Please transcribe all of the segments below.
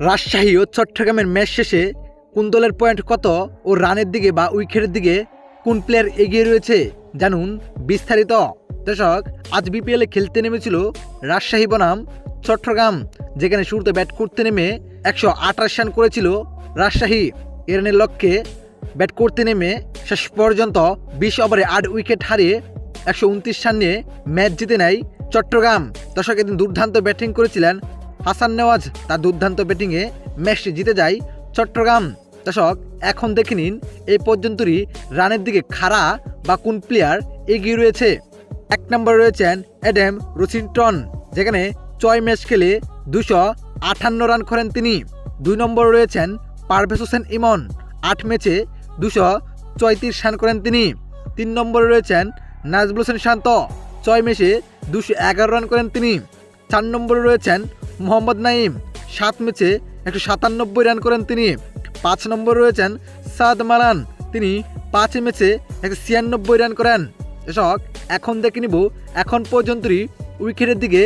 রাজশাহী ও চট্টগ্রামের ম্যাচ শেষে কোন দলের পয়েন্ট কত ও রানের দিকে বা উইকেটের দিকে কোন প্লেয়ার এগিয়ে রয়েছে জানুন বিস্তারিত। দর্শক, আজ বিপিএলে খেলতে নেমেছিল রাজশাহী বনাম চট্টগ্রাম, যেখানে শুরুতে ব্যাট করতে নেমে 128 রান করেছিল রাজশাহী। এ রানের লক্ষ্যে ব্যাট করতে নেমে শেষ পর্যন্ত 20 ওভারে 8 উইকেট হারিয়ে 129 রান নিয়ে ম্যাচ জিতে নেয় চট্টগ্রাম। দর্শক, এদিন দুর্দান্ত ব্যাটিং করেছিলেন হাসান নেওয়াজ, তার দুর্দান্ত ব্যাটিংয়ে ম্যাচটি জিতে যায় চট্টগ্রাম। দর্শক, এখন দেখে নিন এই পর্যন্তই রানের দিকে খাড়া বা কোন প্লেয়ার এগিয়ে রয়েছে। 1 নম্বরে রয়েছেন অ্যাডাম রচিনটন, যেখানে 6 ম্যাচ খেলে 258 রান করেন তিনি। 2 নম্বরে রয়েছেন পারভেজ হোসেন ইমন, 8 ম্যাচে 234 রান করেন তিনি। 3 নম্বরে রয়েছেন নাজমুল হোসেন শান্ত, 6 ম্যাচে 211 রান করেন তিনি। 4 নম্বরে রয়েছেন মোহাম্মদ নাইম, 7 ম্যাচে 197 রান করেন তিনি। 5 নম্বরে রয়েছেন সাদ মারান, তিনি 5 ম্যাচে 196 রান করেন। দর্শক, এখন দেখে নিব এখন পর্যন্তই উইকেটের দিকে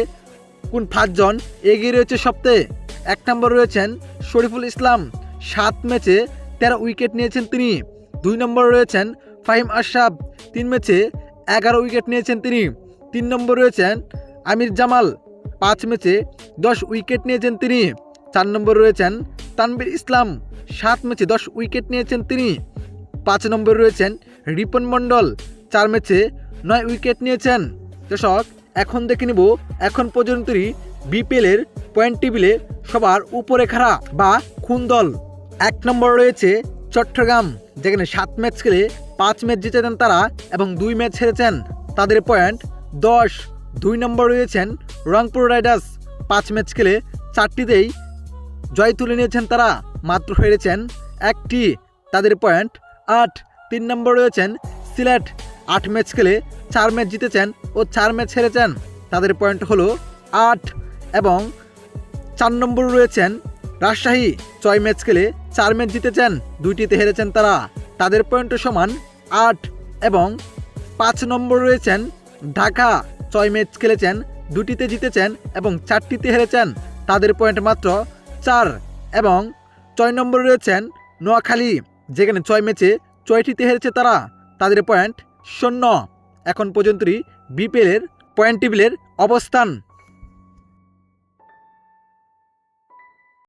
কোন 5 জন এগিয়ে রয়েছে সবচেয়ে। 1 নম্বরে রয়েছেন শরীফুল ইসলাম, 7 ম্যাচে 13 উইকেট নিয়েছেন তিনি। 2 নম্বরে রয়েছেন ফাহিম আশরাফ, 3 ম্যাচে 11 উইকেট নিয়েছেন তিনি। 3 নম্বরে রয়েছেন আমির জামাল, 5 ম্যাচে 10 উইকেট নিয়েছেন তিনি। 4 নম্বরে রয়েছেন তানভীর ইসলাম, 7 ম্যাচে 10 উইকেট নিয়েছেন তিনি। 5 নম্বরে রয়েছেন রিপন মণ্ডল, 4 ম্যাচে 9 উইকেট নিয়েছেন। দর্শক, এখন দেখে নিব এখন পর্যন্তই বিপিএলের পয়েন্ট টেবিলে সবার উপরে খাড়া বা কোন দল। 1 নম্বরে রয়েছে চট্টগ্রাম, যেখানে 7 ম্যাচ খেলে 5 ম্যাচ জিতেছেন তারা এবং 2 ম্যাচ হেরেছেন, তাদের পয়েন্ট 10। 2 নম্বরে রয়েছেন রংপুর রাইডার্স, 5 ম্যাচ খেলে 4টিতেই জয় তুলে নিয়েছেন তারা, মাত্র হেরেছেন 1টি, তাদের পয়েন্ট 8। 3 নম্বরে রয়েছেন সিলেট, 8 ম্যাচ খেলে 4 ম্যাচ জিতেছেন ও 4 ম্যাচ হেরেছেন, তাদের পয়েন্ট হলো 8। এবং 4 নম্বরে রয়েছেন রাজশাহী, 6 ম্যাচ খেলে 4 ম্যাচ জিতেছেন, 2টিতে হেরেছেন তারা, তাদের পয়েন্ট সমান 8। এবং 5 নম্বরে রয়েছেন ঢাকা, 6 ম্যাচ খেলেছেন, 2টিতে জিতেছেন এবং 4টিতে হেরেছেন, তাদের পয়েন্ট মাত্র 4। এবং 6 নম্বরে রয়েছেন নোয়াখালী, যেখানে 6 ম্যাচে 6টিতে হেরেছে তারা, তাদের পয়েন্ট 0। এখন পর্যন্তই বিপিএলের পয়েন্ট টেবিলের অবস্থান।